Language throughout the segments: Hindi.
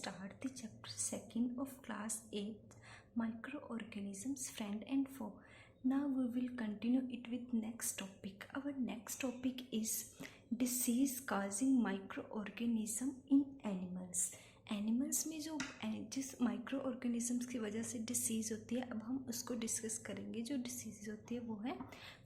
start the chapter 2nd of class 8 microorganisms friend and foe. Now we will continue it with next topic. Our next topic is disease causing microorganism in animals. Animals में जो जिस माइक्रो ऑर्गेनिजम्स की वजह से डिसीज़ होती है, अब हम उसको डिस्कस करेंगे. जो डिसीज़ होती है वो है,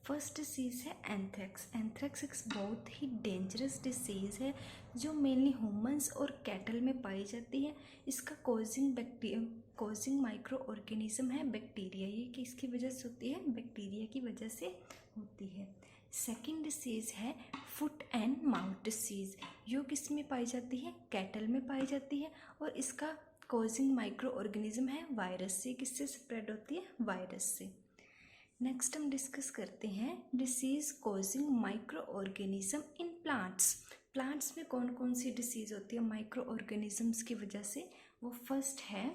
फर्स्ट डिसीज़ है एंथ्रेक्स. एंथ्रेक्स एक बहुत ही डेंजरस डिसीज़ है जो मेनली ह्यूमंस और कैटल में पाई जाती है. इसका कॉजिंग माइक्रो ऑर्गेनिज्म है बैक्टीरिया. ये किसकी वजह से होती है? बैक्टीरिया की वजह से होती है. सेकेंड डिसीज़ है फुट एंड माउथ डिसीज़. यो किस में पाई जाती है? कैटल में पाई जाती है. और इसका कॉजिंग माइक्रो ऑर्गेनिज्म है वायरस से. किससे स्प्रेड होती है? वायरस से. नेक्स्ट हम डिस्कस करते हैं disease causing micro organism in plants. Plants में कौन कौन सी डिसीज़ होती है माइक्रो ऑर्गेनिजम्स की वजह से? वो फर्स्ट है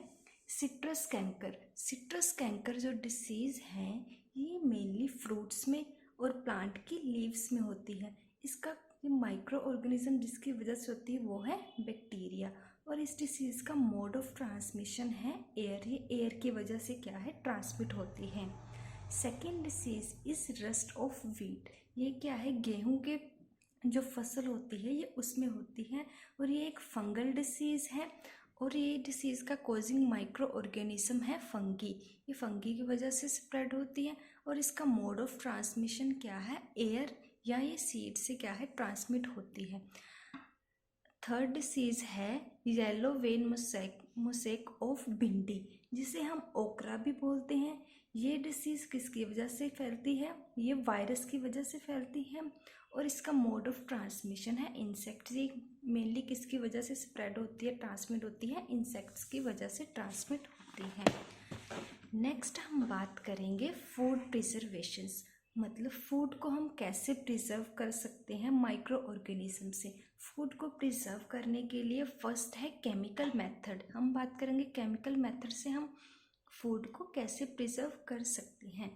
सिट्रस कैंकर. सिट्रस कैंकर जो डिसीज़ है ये मेनली फ्रूट्स में और प्लांट की लीव्स में होती है. इसका माइक्रो ऑर्गेनिज्म जिसकी वजह से होती है वो है बैक्टीरिया. और इस डिसीज़ का मोड ऑफ ट्रांसमिशन है एयर. ये एयर की वजह से क्या है? ट्रांसमिट होती है. Second disease is rust of wheat. ये क्या है? गेहूं के जो फसल होती है ये उसमें होती है और ये एक फंगल डिसीज़ है. और ये डिसीज़ का कॉजिंग माइक्रो ऑर्गेनिज्म है फंगी. ये फंगी की वजह से स्प्रेड होती है और इसका मोड ऑफ ट्रांसमिशन क्या है? एयर या ये सीड से क्या है? ट्रांसमिट होती है. थर्ड डिसीज़ है येलो वेन मोसेक ऑफ भिंडी, जिसे हम ओकरा भी बोलते हैं. ये डिसीज़ किसकी वजह से फैलती है? ये वायरस की वजह से फैलती है और इसका मोड ऑफ ट्रांसमिशन है इंसेक्ट. ये मेनली किसकी वजह से स्प्रेड होती है, ट्रांसमिट होती है? इंसेक्ट्स की वजह से ट्रांसमिट होती है. नेक्स्ट हम बात करेंगे फूड प्रिजर्वेशंस. मतलब फूड को हम कैसे प्रिजर्व कर सकते हैं माइक्रो ऑर्गेनिज्म से. फूड को प्रिजर्व करने के लिए फर्स्ट है केमिकल मेथड. हम बात करेंगे केमिकल मेथड से हम फूड को कैसे प्रिजर्व कर सकते हैं.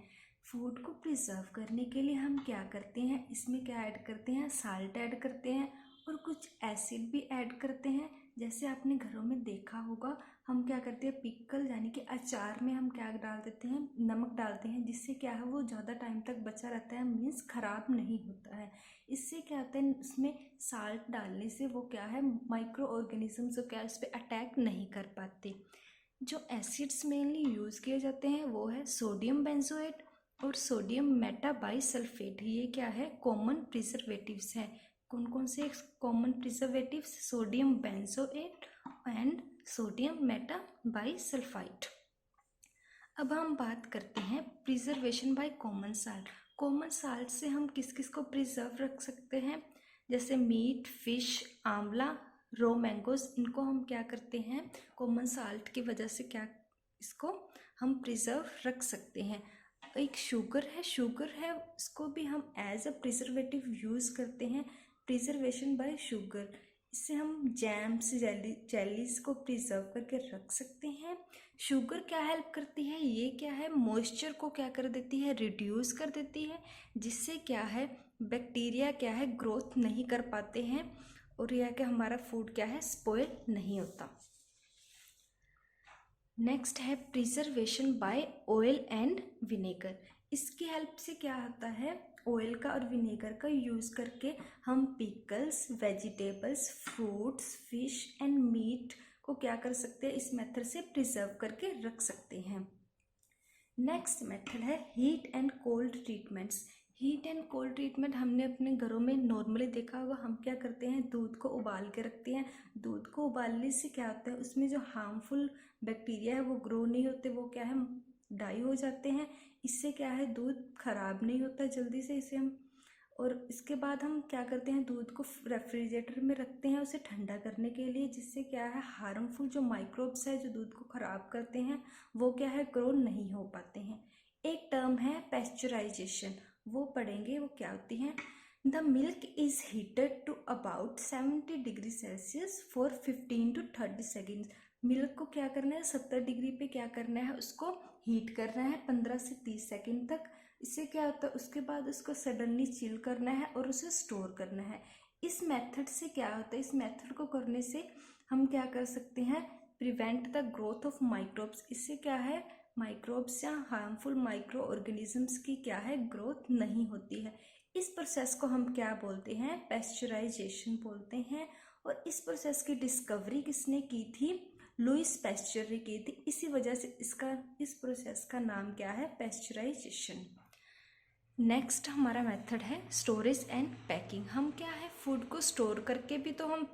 फूड को प्रिजर्व करने के लिए हम क्या करते हैं? इसमें क्या ऐड करते हैं? साल्ट ऐड करते हैं और कुछ एसिड भी ऐड करते हैं. जैसे आपने घरों में देखा होगा, हम क्या करते हैं? पिकल यानी कि अचार में हम क्या डाल देते हैं? नमक डालते हैं, जिससे क्या है वो ज़्यादा टाइम तक बचा रहता है, मीन्स ख़राब नहीं होता है. इससे क्या होता है? उसमें साल्ट डालने से वो क्या है? माइक्रो ऑर्गेनिज्म जो क्या उस पर अटैक नहीं कर पाते. जो एसिड्स मेनली यूज़ किए जाते हैं वो है सोडियम बेंजोएट और सोडियम मेटाबाइसल्फेट. ये क्या है? कॉमन प्रिजर्वेटिव्स हैं. कौन कौन से common preservatives? Sodium benzoate and sodium metabisulphide. अब हम बात करते हैं preservation by common salt. Common salt से हम किस किस को प्रिजर्व रख सकते हैं? जैसे मीट, फिश, आंवला, रो मैंगोज. इनको हम क्या करते हैं? कॉमन साल्ट की वजह से क्या इसको हम प्रिजर्व रख सकते हैं. एक शुगर है उसको भी हम एज अ प्रिजर्वेटिव यूज़ करते हैं. Preservation bye sugar. इससे हम जैम्स, जेलीज को प्रिजर्व करके रख सकते हैं. शुगर क्या हेल्प करती है? ये क्या है? मॉइस्चर को क्या कर देती है? रिड्यूस कर देती है, जिससे क्या है? बैक्टीरिया क्या है? ग्रोथ नहीं कर पाते हैं और यह कि हमारा फूड क्या है? स्पॉइल नहीं होता. नेक्स्ट है preservation by oil and vinegar. इसकी हेल्प से क्या होता है? ऑयल का और विनेगर का यूज़ करके हम pickles, vegetables, fruits, fish and meat को क्या कर सकते हैं? इस मेथड से प्रिजर्व करके रख सकते हैं. नेक्स्ट मेथड है heat and cold treatments. Heat and cold treatment हमने अपने घरों में नॉर्मली देखा होगा. हम क्या करते हैं? दूध को उबाल के रखते हैं. दूध को उबालने से क्या होता है? उसमें जो हार्मफुल बैक्टीरिया है वो ग्रो नहीं होते, वो क्या है? डाई हो जाते हैं. इससे क्या है? दूध खराब नहीं होता जल्दी से. इसे हम और इसके बाद हम क्या करते हैं? दूध को रेफ्रिजरेटर में रखते हैं उसे ठंडा करने के लिए, जिससे क्या है? हार्मफुल जो माइक्रोब्स है जो दूध को ख़राब करते हैं वो क्या है? ग्रो नहीं हो पाते हैं. एक टर्म है पेस्चराइजेशन, वो पढ़ेंगे. वो क्या होती है? The milk is heated to about 70 degree Celsius for 15 to 30 seconds. Milk को क्या करना है? 70 डिग्री पे क्या करना है? उसको हीट करना है 15 से 30 सेकेंड तक. इससे क्या होता है? उसके बाद उसको सडनली चिल करना है और उसे स्टोर करना है. इस मेथड से क्या होता है? इस मेथड को करने से हम क्या कर सकते हैं, prevent the growth of microbes. इससे क्या है, माइक्रोब्स या हार्मफुल माइक्रो ऑर्गेनिजम्स की क्या है, ग्रोथ नहीं होती है। इस प्रोसेस को हम क्या बोलते हैं, पेस्चराइजेशन बोलते हैं। और इस प्रोसेस की डिस्कवरी किसने की थी, लुईस पैस्चर ने की थी। इसी वजह से इस प्रोसेस का नाम क्या है, पेस्चराइजेशन। नेक्स्ट हमारा मेथड है स्टोरेज एंड पैकिंग। हम क्या है, फूड को स्टोर करके भी तो हम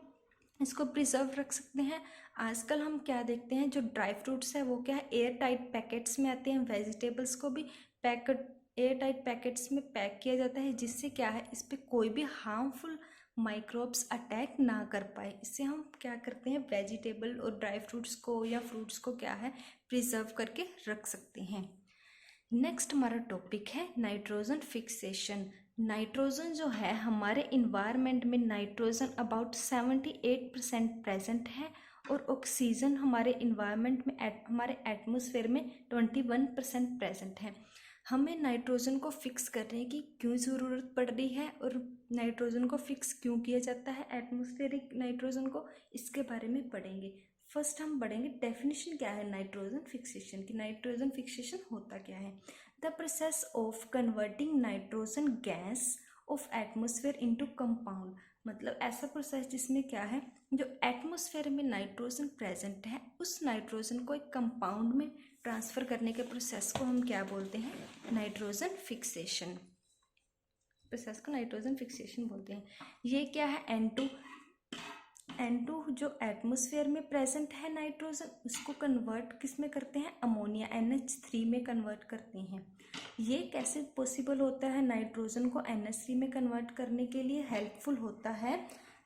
इसको प्रिजर्व रख सकते हैं। आजकल हम क्या देखते हैं, जो ड्राई फ्रूट्स है वो क्या है, एयर टाइट पैकेट्स में आते हैं। वेजिटेबल्स को भी एयर टाइट पैकेट्स में पैक किया जाता है, जिससे क्या है, इस पर कोई भी हार्मफुल माइक्रोब्स अटैक ना कर पाए। इससे हम क्या करते हैं, वेजिटेबल और ड्राई फ्रूट्स को या फ्रूट्स को क्या है, प्रिजर्व करके रख सकते हैं। नेक्स्ट हमारा टॉपिक है नाइट्रोजन फिक्सेशन। नाइट्रोजन जो है हमारे इन्वायरमेंट में, नाइट्रोजन अबाउट 78% प्रेजेंट है, और ऑक्सीजन हमारे इन्वायरमेंट में हमारे एटमॉस्फेयर में 21% प्रेजेंट है। हमें नाइट्रोजन को फिक्स करने की क्यों ज़रूरत पड़ रही है, और नाइट्रोजन को फिक्स क्यों किया जाता है, एटमॉस्फेरिक नाइट्रोजन को, इसके बारे में पढ़ेंगे। फर्स्ट हम पढ़ेंगे डेफिनेशन क्या है नाइट्रोजन फिक्सेशन की। नाइट्रोजन फिक्सेशन होता क्या है, the process of converting nitrogen gas off atmosphere into compound. मतलब ऐसा प्रोसेस जिसमें क्या है, जो एटमॉस्फेयर में नाइट्रोजन प्रेजेंट है उस नाइट्रोजन को एक कंपाउंड में ट्रांसफ़र करने के प्रोसेस को हम क्या बोलते हैं, नाइट्रोजन फिक्सेशन। प्रोसेस को नाइट्रोजन फिक्सेशन बोलते हैं। ये क्या है, N2 जो एटमॉस्फेयर में प्रेजेंट है नाइट्रोजन, उसको कन्वर्ट किस में करते हैं, अमोनिया NH3 में कन्वर्ट करते हैं। ये कैसे पॉसिबल होता है, नाइट्रोजन को NH3 में कन्वर्ट करने के लिए हेल्पफुल होता है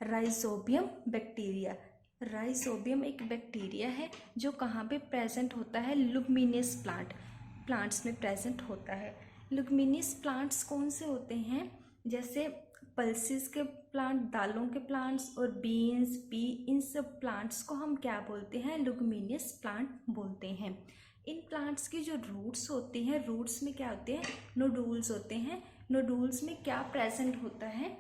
राइजोबियम बैक्टीरिया। राइजोबियम एक बैक्टीरिया है जो कहाँ पे प्रेजेंट होता है, लुमिनियस प्लांट्स में प्रेजेंट होता है। लुमिनियस प्लांट्स कौन से होते हैं, जैसे पल्सिस के प्लांट, दालों के प्लांट्स और बीन्स, पी, इन सब प्लांट्स को हम क्या बोलते हैं, लुमिनियस प्लांट बोलते हैं। इन प्लांट्स की जो रूट्स होती हैं, रूट्स में क्या होते हैं, नोडूल्स होते हैं। नोडूल्स में क्या प्रेजेंट होता है,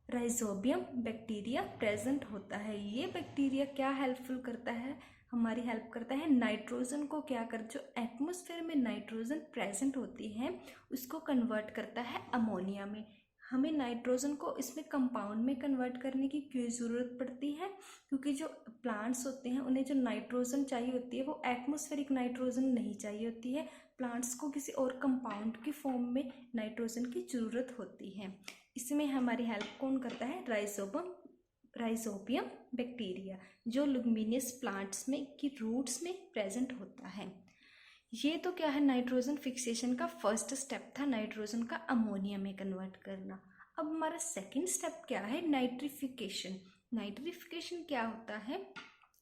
राइजोबियम बैक्टीरिया प्रेजेंट होता है। ये बैक्टीरिया क्या हेल्पफुल करता है, हमारी हेल्प करता है नाइट्रोजन को क्या कर, जो एटमॉस्फेयर में नाइट्रोजन प्रेजेंट होती है उसको कन्वर्ट करता है अमोनिया में। हमें नाइट्रोजन को इसमें कंपाउंड में कन्वर्ट करने की क्यों ज़रूरत पड़ती है, क्योंकि जो प्लांट्स होते हैं उन्हें जो नाइट्रोजन चाहिए होती है वो एटमॉस्फेरिक नाइट्रोजन नहीं चाहिए होती है, प्लांट्स को किसी और कंपाउंड की फॉर्म में नाइट्रोजन की ज़रूरत होती है। इसमें हमारी हेल्प कौन करता है, राइजोबियम बैक्टीरिया, जो लुमिनियस प्लांट्स में की रूट्स में प्रेजेंट होता है। ये तो क्या है, नाइट्रोजन फिक्सेशन का फर्स्ट स्टेप था, नाइट्रोजन का अमोनिया में कन्वर्ट करना। अब हमारा सेकंड स्टेप क्या है, नाइट्रिफिकेशन। नाइट्रिफिकेशन क्या होता है,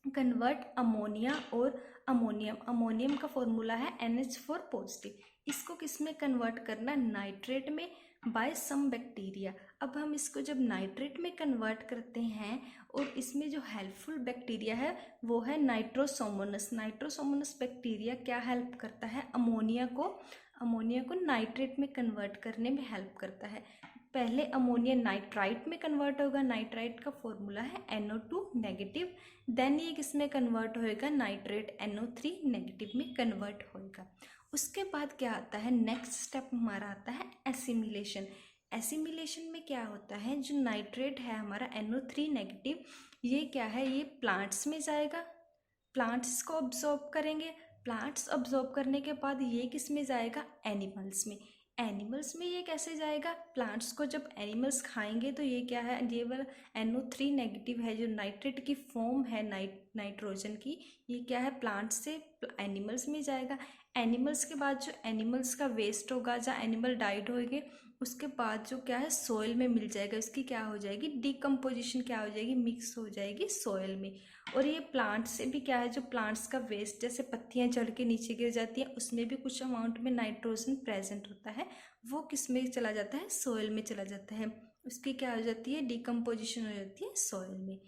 कन्वर्ट अमोनिया और अमोनियम का फॉर्मूला है NH4 पॉजिटिव। इसको किस में कन्वर्ट करना, नाइट्रेट में, बाय सम बैक्टीरिया। अब हम इसको जब नाइट्रेट में कन्वर्ट करते हैं और इसमें जो हेल्पफुल बैक्टीरिया है वो है नाइट्रोसोमोनस। नाइट्रोसोमोनस बैक्टीरिया क्या हेल्प करता है, अमोनिया को नाइट्रेट में कन्वर्ट करने में हेल्प करता है। पहले अमोनिया नाइट्राइट में कन्वर्ट होगा, नाइट्राइट का फॉर्मूला है NO2 नेगेटिव। देन ये किस में कन्वर्ट होएगा, नाइट्रेट NO3 नेगेटिव में कन्वर्ट होएगा। उसके बाद क्या आता है, नेक्स्ट स्टेप हमारा आता है एसिमिलेशन। एसिमिलेशन में क्या होता है, जो नाइट्रेट है हमारा NO3 नेगेटिव, ये क्या है, ये प्लांट्स में जाएगा, प्लांट्स को अब्जॉर्ब करेंगे, प्लांट्स अब्जॉर्ब करने के बाद ये किस में जाएगा, एनिमल्स में। एनिमल्स में ये कैसे जाएगा, प्लांट्स को जब एनिमल्स खाएंगे तो ये क्या है, ये वाला NO3 नेगेटिव है जो नाइट्रेट की फॉर्म है नाइट्रोजन की, ये क्या है, प्लांट्स से एनिमल्स में जाएगा। एनिमल्स के बाद जो एनिमल्स का वेस्ट होगा, जहाँ एनिमल डाइड होंगे, उसके बाद जो क्या है सॉइल में मिल जाएगा, उसकी क्या हो जाएगी, डिकम्पोजिशन क्या हो जाएगी, मिक्स हो जाएगी सॉइल में। और ये प्लांट से भी क्या है, जो प्लांट्स का वेस्ट जैसे पत्तियां जड़ के नीचे गिर जाती हैं उसमें भी कुछ अमाउंट में नाइट्रोजन प्रेजेंट होता है, वो किस में चला जाता है, सॉइल में चला जाता है, उसकी क्या हो जाती है, डिकम्पोजिशन हो जाती है सॉइल में।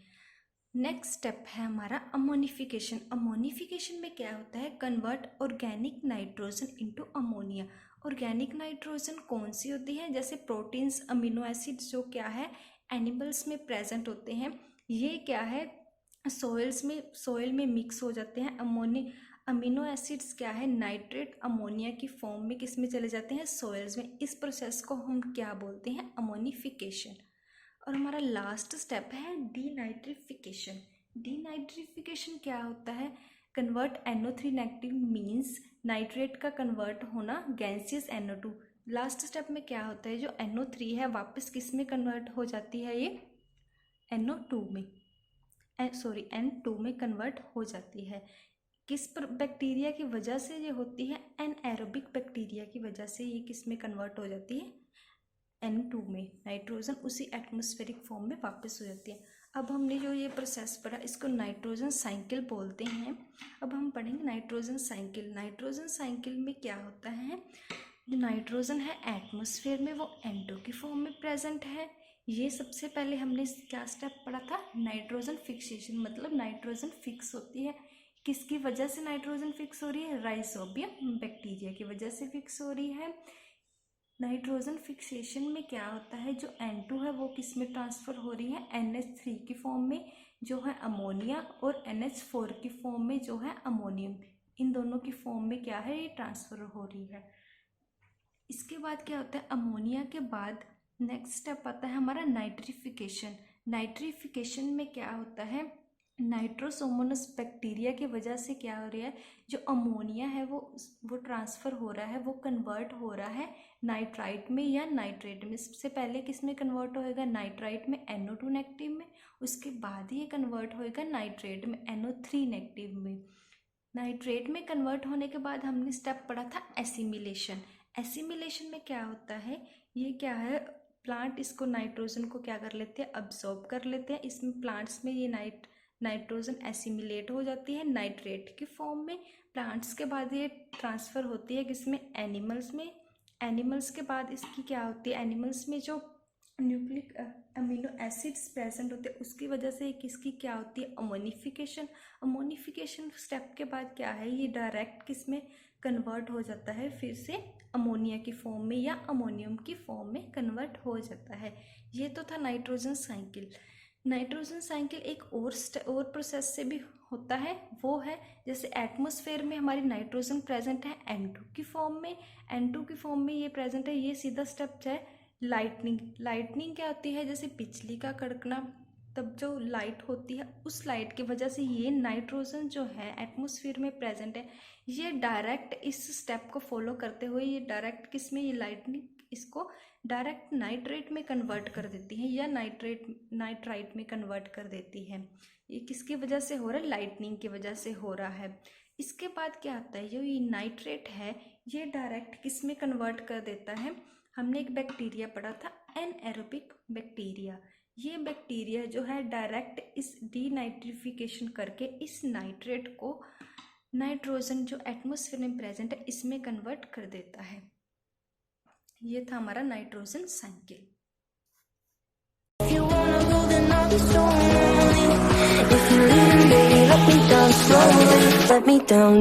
नेक्स्ट स्टेप है हमारा अमोनिफिकेशन। अमोनिफिकेशन में क्या होता है, convert organic nitrogen into ammonia. Organic nitrogen कौन सी होती है, जैसे प्रोटीन्स, अमीनो एसिड जो क्या है एनिमल्स में प्रेजेंट होते हैं, ये क्या है सॉइल में मिक्स हो जाते हैं। अमीनो एसिड्स क्या है, नाइट्रेट अमोनिया की फॉर्म में किस में चले जाते हैं, सॉइल्स में। इस प्रोसेस को हम क्या बोलते हैं, अमोनिफिकेशन। और हमारा लास्ट स्टेप है डीनाइट्रिफिकेशन। डीनाइट्रिफिकेशन क्या होता है, convert NO3 negative means nitrate का कन्वर्ट होना गैसियस NO2। लास्ट स्टेप में क्या होता है, जो NO3 है वापस किस में कन्वर्ट हो जाती है, ये NO2 में, N2 में कन्वर्ट हो जाती है। किस बैक्टीरिया की वजह से ये होती है, एनएरोबिक बैक्टीरिया की वजह से ये किस में कन्वर्ट हो जाती है, N2 में। नाइट्रोजन उसी एटमॉस्फेरिक फॉर्म में वापस हो जाती है। अब हमने जो ये प्रोसेस पढ़ा इसको नाइट्रोजन साइकिल बोलते हैं। अब हम पढ़ेंगे नाइट्रोजन साइकिल। नाइट्रोजन साइकिल में क्या होता है, जो नाइट्रोजन है एटमॉस्फेयर में वो N2 की फॉर्म में प्रेजेंट है। ये सबसे पहले हमने क्या स्टेप पढ़ा था, नाइट्रोजन फिक्सेशन, मतलब नाइट्रोजन फिक्स होती है। किसकी वजह से नाइट्रोजन फिक्स हो रही है, राइजोबियम बैक्टीरिया की वजह से फिक्स हो रही है। नाइट्रोजन फिक्सेशन में क्या होता है, जो N2 है वो किस में ट्रांसफ़र हो रही है, NH3 की फॉर्म में जो है अमोनिया, और NH4 की फॉर्म में जो है अमोनियम। इन दोनों की फॉर्म में क्या है, ये ट्रांसफ़र हो रही है। इसके बाद क्या होता है, अमोनिया के बाद नेक्स्ट स्टेप आता है हमारा नाइट्रिफिकेशन। नाइट्रिफिकेशन में क्या होता है, नाइट्रोसोमोनस बैक्टीरिया की वजह से क्या हो रहा है, जो अमोनिया है वो ट्रांसफ़र हो रहा है, वो कन्वर्ट हो रहा है नाइट्राइट में या नाइट्रेट में। सबसे पहले किस में कन्वर्ट होएगा, नाइट्राइट में NO2 नेगेटिव में, उसके बाद ये कन्वर्ट होएगा नाइट्रेट में NO3 नेगेटिव में। नाइट्रेट में कन्वर्ट होने के बाद हमने स्टेप पढ़ा था एसिमिलेशन। एसिमिलेशन में क्या होता है, ये क्या है, प्लांट इसको नाइट्रोजन को क्या कर लेते हैं, अब्सॉर्ब कर लेते हैं। इसमें प्लांट्स में ये नाइट्रोजन एसिमिलेट हो जाती है नाइट्रेट की फॉर्म में। प्लांट्स के बाद ये ट्रांसफ़र होती है किसमें, एनिमल्स में। एनिमल्स के बाद इसकी क्या होती है, एनिमल्स में जो न्यूक्लिक अमीनो एसिड्स प्रेजेंट होते हैं उसकी वजह से किसकी क्या होती है, अमोनिफिकेशन। अमोनिफिकेशन स्टेप के बाद क्या है, ये डायरेक्ट किस में कन्वर्ट हो जाता है, फिर से अमोनिया की फॉर्म में या अमोनियम की फॉर्म में कन्वर्ट हो जाता है। ये तो था नाइट्रोजन साइकिल। नाइट्रोजन साइकिल एक और प्रोसेस से भी होता है, वो है जैसे एटमॉस्फेयर में हमारी नाइट्रोजन प्रेजेंट है N2 की फॉर्म में। N2 की फॉर्म में ये प्रेजेंट है, ये सीधा स्टेप है लाइटनिंग। लाइटनिंग क्या होती है, जैसे बिजली का कड़कना, तब जो लाइट होती है उस लाइट की वजह से ये नाइट्रोजन जो है एटमॉस्फेयर में प्रेजेंट है, ये डायरेक्ट इस स्टेप को फॉलो करते हुए ये डायरेक्ट किस में, ये लाइटनिंग इसको डायरेक्ट नाइट्रेट में कन्वर्ट कर देती है या नाइट्राइट में कन्वर्ट कर देती है। ये किसकी वजह से हो रहा है, लाइटनिंग की वजह से हो रहा है। इसके बाद क्या आता है, जो ये नाइट्रेट है ये डायरेक्ट किस में कन्वर्ट कर देता है, हमने एक बैक्टीरिया पढ़ा था एनएरोबिक बैक्टीरिया। ये बैक्टीरिया जो है डायरेक्ट इस डीनाइट्रिफिकेशन करके इस नाइट्रेट को नाइट्रोजन जो एटमॉस्फेयर में प्रेजेंट है इसमें कन्वर्ट कर देता है। ये था हमारा nitrogen cycle. If you wanna go, then I'll be so lonely. If you're leaving, baby, let me down slowly. Let me down.